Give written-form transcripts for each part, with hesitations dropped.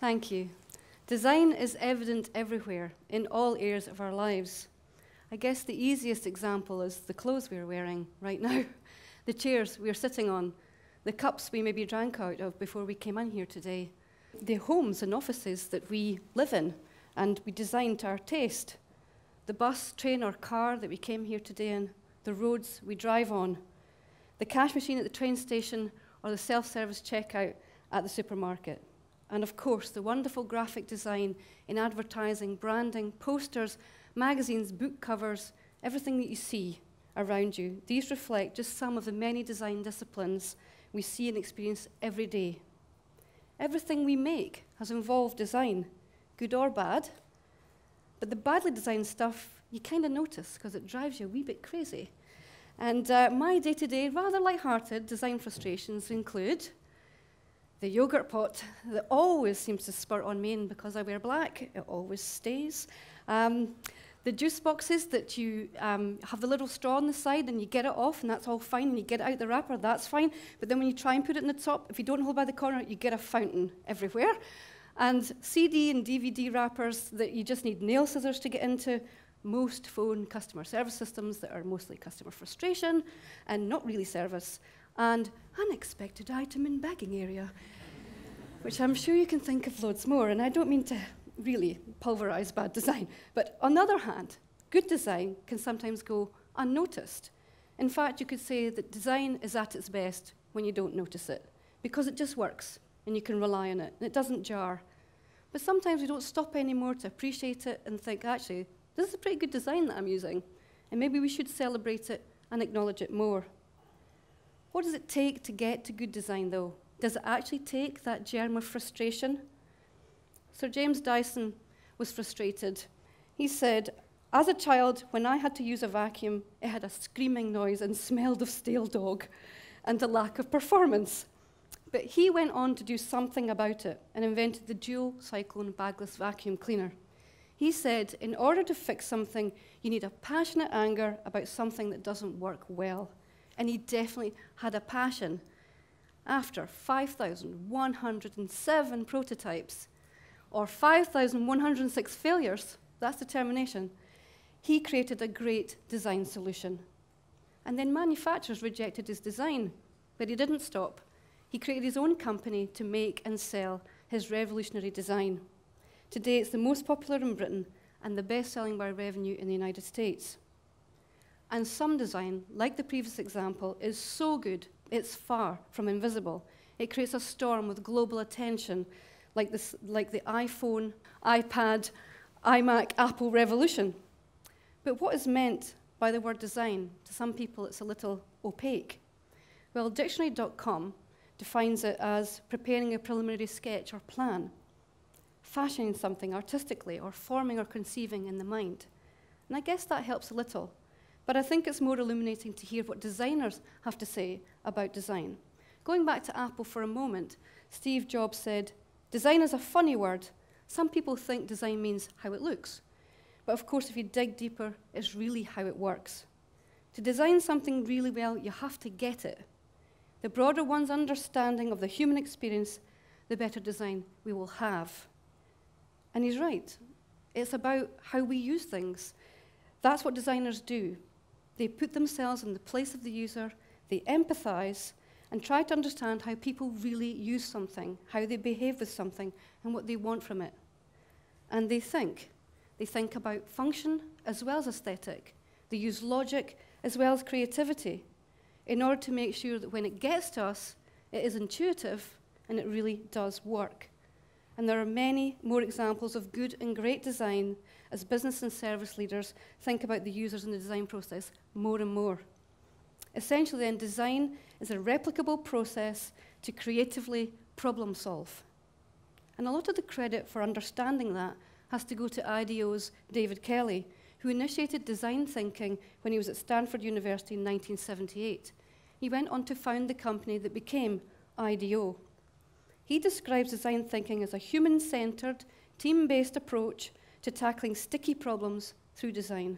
Thank you. Design is evident everywhere, in all areas of our lives. I guess the easiest example is the clothes we're wearing right now, the chairs we're sitting on, the cups we maybe drank out of before we came in here today, the homes and offices that we live in and we design to our taste, the bus, train or car that we came here today in, the roads we drive on, the cash machine at the train station or the self-service checkout at the supermarket. And of course, the wonderful graphic design in advertising, branding, posters, magazines, book covers, everything that you see around you. These reflect just some of the many design disciplines we see and experience every day. Everything we make has involved design, good or bad, but the badly designed stuff you kind of notice because it drives you a wee bit crazy. And my day-to-day, rather light-hearted design frustrations include the yogurt pot that always seems to spurt on me, and because I wear black, it always stays. The juice boxes that you have the little straw on the side and you get it off and that's all fine, and you get it out the wrapper, that's fine. But then when you try and put it in the top, if you don't hold by the corner, you get a fountain everywhere. And CD and DVD wrappers that you just need nail scissors to get into. Most phone customer service systems that are mostly customer frustration and not really service. And unexpected item in bagging area, which I'm sure you can think of loads more. And I don't mean to really pulverize bad design. But on the other hand, good design can sometimes go unnoticed. In fact, you could say that design is at its best when you don't notice it, because it just works and you can rely on it and it doesn't jar. But sometimes we don't stop anymore to appreciate it and think, actually, this is a pretty good design that I'm using, and maybe we should celebrate it and acknowledge it more. What does it take to get to good design, though? Does it actually take that germ of frustration? Sir James Dyson was frustrated. He said, as a child, when I had to use a vacuum, it had a screaming noise and smelled of stale dog and a lack of performance. But he went on to do something about it and invented the dual cyclone bagless vacuum cleaner. He said, in order to fix something, you need a passionate anger about something that doesn't work well. And he definitely had a passion. After 5,107 prototypes, or 5,106 failures, that's determination, he created a great design solution. And then manufacturers rejected his design, but he didn't stop. He created his own company to make and sell his revolutionary design. Today, it's the most popular in Britain and the best-selling by revenue in the United States. And some design, like the previous example, is so good, it's far from invisible. It creates a storm with global attention, like the iPhone, iPad, iMac, Apple revolution. But what is meant by the word design? To some people, it's a little opaque. Well, dictionary.com defines it as preparing a preliminary sketch or plan, fashioning something artistically, or forming or conceiving in the mind. And I guess that helps a little. But I think it's more illuminating to hear what designers have to say about design. Going back to Apple for a moment, Steve Jobs said, design is a funny word. Some people think design means how it looks. But of course, if you dig deeper, it's really how it works. To design something really well, you have to get it. The broader one's understanding of the human experience, the better design we will have. And he's right. It's about how we use things. That's what designers do. They put themselves in the place of the user, they empathize, and try to understand how people really use something, how they behave with something, and what they want from it. And they think. They think about function as well as aesthetic. They use logic as well as creativity in order to make sure that when it gets to us, it is intuitive and it really does work. And there are many more examples of good and great design as business and service leaders think about the users in the design process more and more. Essentially, then, design is a replicable process to creatively problem solve. And a lot of the credit for understanding that has to go to IDEO's David Kelly, who initiated design thinking when he was at Stanford University in 1978. He went on to found the company that became IDEO. He describes design thinking as a human-centered, team-based approach to tackling sticky problems through design.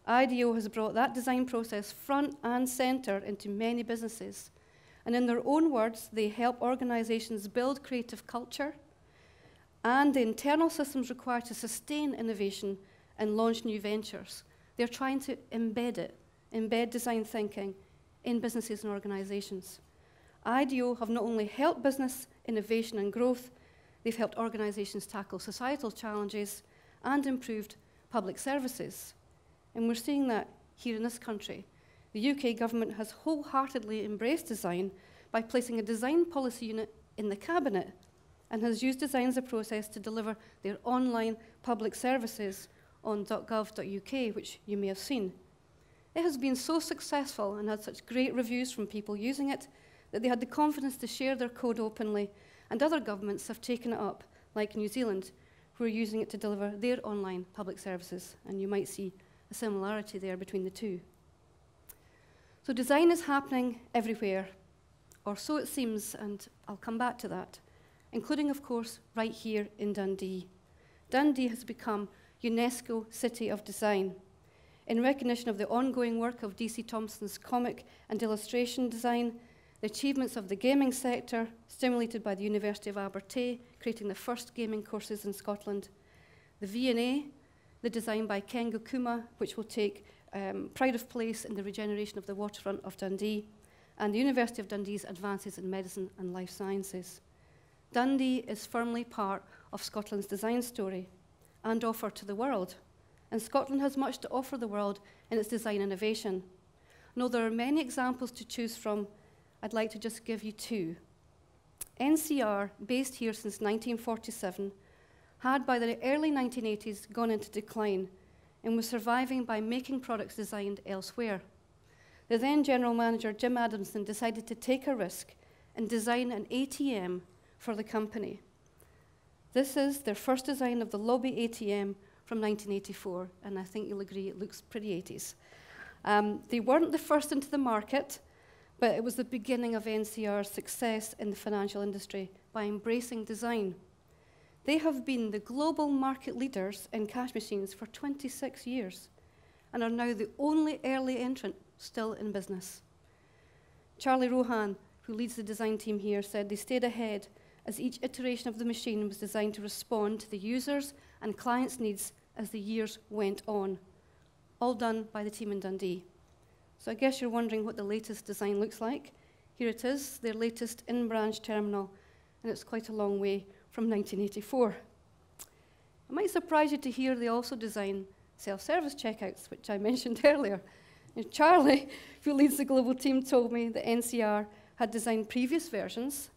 IDEO has brought that design process front and center into many businesses. And in their own words, they help organizations build creative culture and the internal systems required to sustain innovation and launch new ventures. They're trying to embed design thinking in businesses and organizations. IDEO have not only helped business innovation and growth, they've helped organizations tackle societal challenges and improved public services. And we're seeing that here in this country. The UK government has wholeheartedly embraced design by placing a design policy unit in the cabinet and has used design as a process to deliver their online public services on .gov.uk, which you may have seen. It has been so successful and had such great reviews from people using it that they had the confidence to share their code openly, and other governments have taken it up, like New Zealand, who are using it to deliver their online public services, and you might see a similarity there between the two. So design is happening everywhere, or so it seems, and I'll come back to that, including, of course, right here in Dundee. Dundee has become UNESCO City of Design. In recognition of the ongoing work of D.C. Thompson's comic and illustration design, the achievements of the gaming sector, stimulated by the University of Abertay, creating the first gaming courses in Scotland, the V&A, the design by Ken Gokuma, which will take pride of place in the regeneration of the waterfront of Dundee, and the University of Dundee's advances in medicine and life sciences. Dundee is firmly part of Scotland's design story and offer to the world. And Scotland has much to offer the world in its design innovation. Though there are many examples to choose from, I'd like to just give you two. NCR, based here since 1947, had by the early 1980s gone into decline and was surviving by making products designed elsewhere. The then general manager, Jim Adamson, decided to take a risk and design an ATM for the company. This is their first design of the lobby ATM from 1984, and I think you'll agree it looks pretty 80s. They weren't the first into the market, but it was the beginning of NCR's success in the financial industry by embracing design. They have been the global market leaders in cash machines for 26 years and are now the only early entrant still in business. Charlie Rohan, who leads the design team here, said they stayed ahead as each iteration of the machine was designed to respond to the users' and clients' needs as the years went on, all done by the team in Dundee. So I guess you're wondering what the latest design looks like. Here it is, their latest in-branch terminal, and it's quite a long way from 1984. It might surprise you to hear they also design self-service checkouts, which I mentioned earlier. And Charlie, who leads the global team, told me that NCR had designed previous versions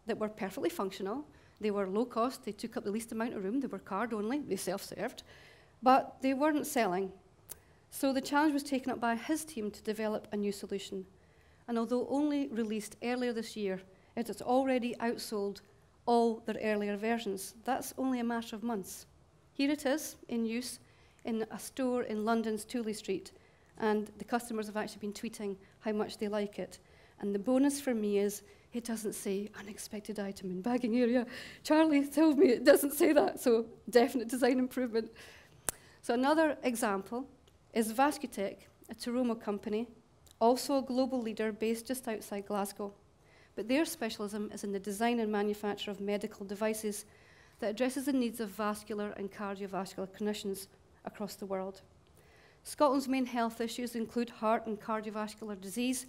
that were perfectly functional. They were low cost, they took up the least amount of room, they were card only, they self-served, but they weren't selling. So the challenge was taken up by his team to develop a new solution. And although only released earlier this year, it has already outsold all their earlier versions. That's only a matter of months. Here it is in use in a store in London's Tooley Street, and the customers have actually been tweeting how much they like it. And the bonus for me is it doesn't say unexpected item in bagging area. Charlie told me it doesn't say that, so definite design improvement. So another example is Vascutech, a Toronto company, also a global leader based just outside Glasgow. But their specialism is in the design and manufacture of medical devices that addresses the needs of vascular and cardiovascular clinicians across the world. Scotland's main health issues include heart and cardiovascular disease,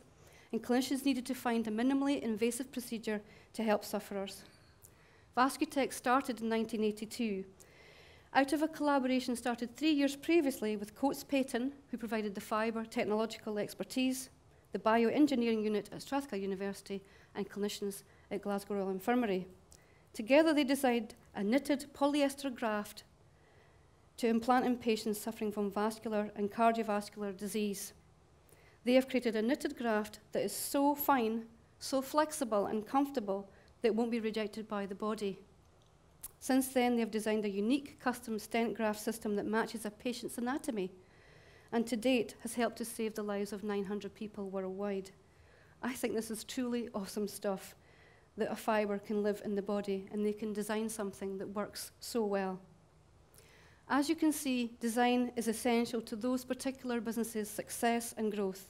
and clinicians needed to find a minimally invasive procedure to help sufferers. Vascutech started in 1982, out of a collaboration started 3 years previously with Coates Payton, who provided the fibre technological expertise, the bioengineering unit at Strathclyde University, and clinicians at Glasgow Royal Infirmary. Together they designed a knitted polyester graft to implant in patients suffering from vascular and cardiovascular disease. They have created a knitted graft that is so fine, so flexible and comfortable that it won't be rejected by the body. Since then, they have designed a unique custom stent graft system that matches a patient's anatomy, and to date has helped to save the lives of 900 people worldwide. I think this is truly awesome stuff, that a fibre can live in the body and they can design something that works so well. As you can see, design is essential to those particular businesses' success and growth,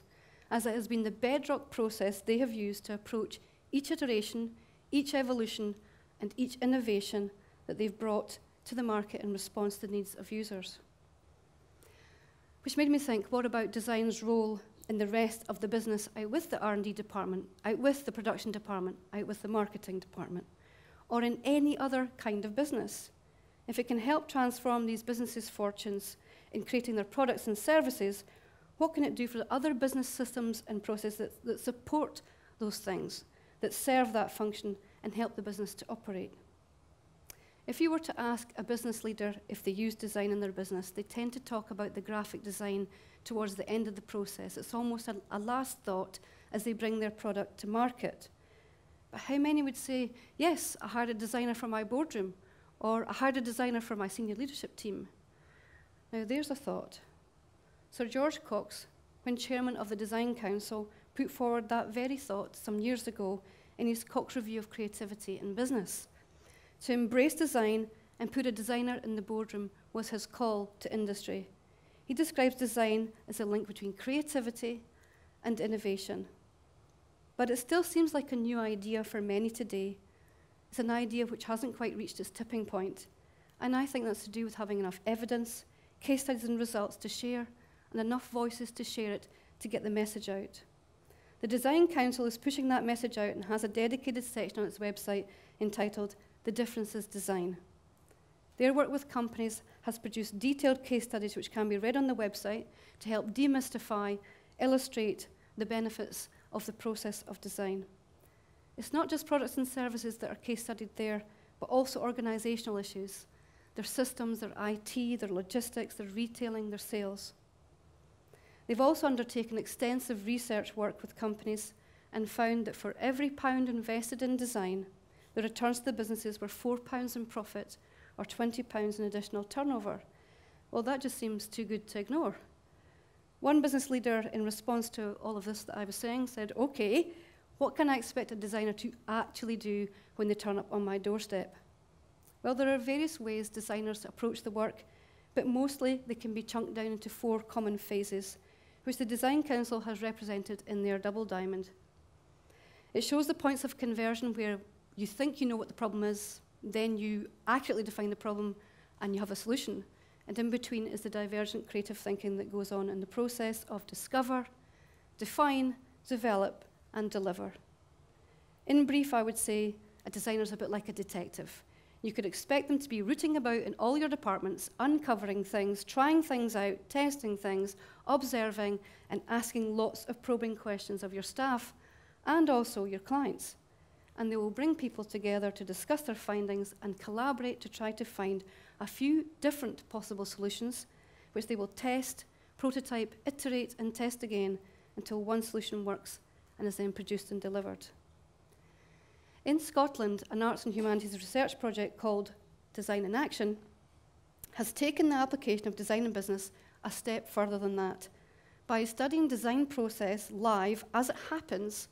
as it has been the bedrock process they have used to approach each iteration, each evolution, and each innovation that they've brought to the market in response to the needs of users. Which made me think, what about design's role in the rest of the business, out with the R&D department, out with the production department, out with the marketing department, or in any other kind of business? If it can help transform these businesses' fortunes in creating their products and services, what can it do for the other business systems and processes that support those things, that serve that function and help the business to operate? If you were to ask a business leader if they use design in their business, they tend to talk about the graphic design towards the end of the process. It's almost a last thought as they bring their product to market. But how many would say, yes, I hired a designer for my boardroom, or I hired a designer for my senior leadership team? Now there's a thought. Sir George Cox, when chairman of the Design Council, put forward that very thought some years ago in his Cox Review of Creativity in Business. To embrace design and put a designer in the boardroom was his call to industry. He describes design as a link between creativity and innovation. But it still seems like a new idea for many today. It's an idea which hasn't quite reached its tipping point. And I think that's to do with having enough evidence, case studies and results to share, and enough voices to share it to get the message out. The Design Council is pushing that message out and has a dedicated section on its website entitled The Difference is Design. Their work with companies has produced detailed case studies which can be read on the website to help demystify, illustrate the benefits of the process of design. It's not just products and services that are case studied there, but also organizational issues, their systems, their IT, their logistics, their retailing, their sales. They've also undertaken extensive research work with companies and found that for every £1 invested in design, the returns to the businesses were £4 in profit or £20 in additional turnover. Well, that just seems too good to ignore. One business leader, in response to all of this that I was saying, said, okay, what can I expect a designer to actually do when they turn up on my doorstep? Well, there are various ways designers approach the work, but mostly they can be chunked down into 4 common phases, which the Design Council has represented in their double diamond. It shows the points of conversion where you think you know what the problem is, then you accurately define the problem, and you have a solution. And in between is the divergent creative thinking that goes on in the process of discover, define, develop, and deliver. In brief, I would say a designer's a bit like a detective. You could expect them to be rooting about in all your departments, uncovering things, trying things out, testing things, observing, and asking lots of probing questions of your staff and also your clients. And they will bring people together to discuss their findings and collaborate to try to find a few different possible solutions, which they will test, prototype, iterate, and test again until one solution works and is then produced and delivered. In Scotland, an arts and humanities research project called Design in Action has taken the application of design in business a step further than that by studying design process live as it happens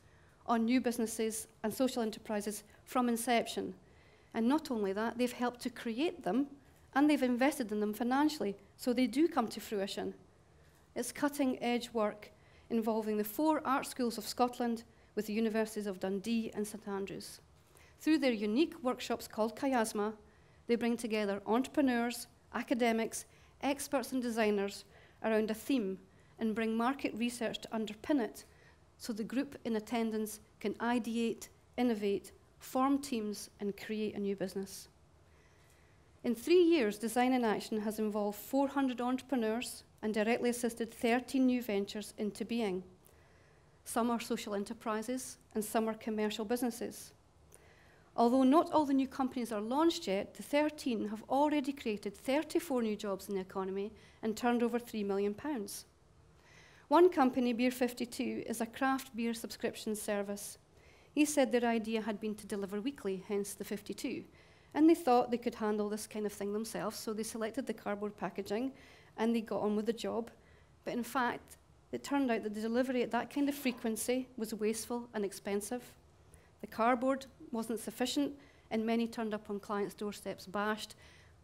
on new businesses and social enterprises from inception. And not only that, they've helped to create them and they've invested in them financially, so they do come to fruition. It's cutting-edge work involving the 4 art schools of Scotland with the universities of Dundee and St Andrews. Through their unique workshops called Chiasma, they bring together entrepreneurs, academics, experts and designers around a theme and bring market research to underpin it so the group in attendance can ideate, innovate, form teams and create a new business. In 3 years, Design in Action has involved 400 entrepreneurs and directly assisted 13 new ventures into being. Some are social enterprises and some are commercial businesses. Although not all the new companies are launched yet, the 13 have already created 34 new jobs in the economy and turned over £3 million. One company, Beer 52, is a craft beer subscription service. He said their idea had been to deliver weekly, hence the 52, and they thought they could handle this kind of thing themselves, so they selected the cardboard packaging and they got on with the job. But in fact, it turned out that the delivery at that kind of frequency was wasteful and expensive. The cardboard wasn't sufficient, and many turned up on clients' doorsteps bashed,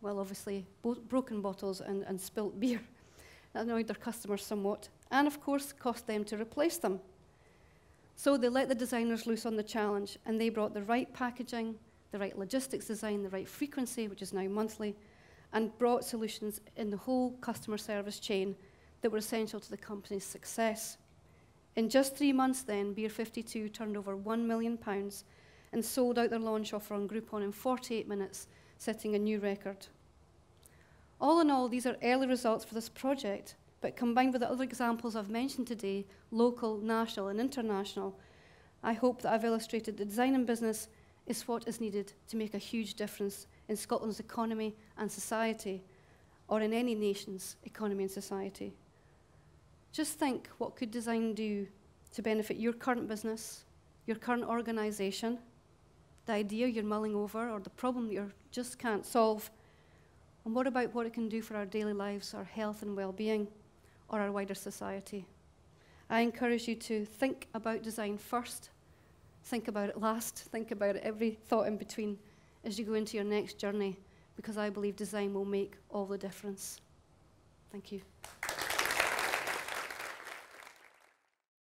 well, obviously, broken bottles and spilt beer. That annoyed their customers somewhat, and of course, cost them to replace them. So they let the designers loose on the challenge, and they brought the right packaging, the right logistics design, the right frequency, which is now monthly, and brought solutions in the whole customer service chain that were essential to the company's success. In just 3 months then, Beer 52 turned over £1 million and sold out their launch offer on Groupon in 48 minutes, setting a new record. All in all, these are early results for this project, but combined with the other examples I've mentioned today, local, national, and international, I hope that I've illustrated that design and business is what is needed to make a huge difference in Scotland's economy and society, or in any nation's economy and society. Just think, what could design do to benefit your current business, your current organisation, the idea you're mulling over, or the problem that you just can't solve? And what about what it can do for our daily lives, our health and well-being, or our wider society? I encourage you to think about design first, think about it last, think about it every thought in between as you go into your next journey, because I believe design will make all the difference. Thank you.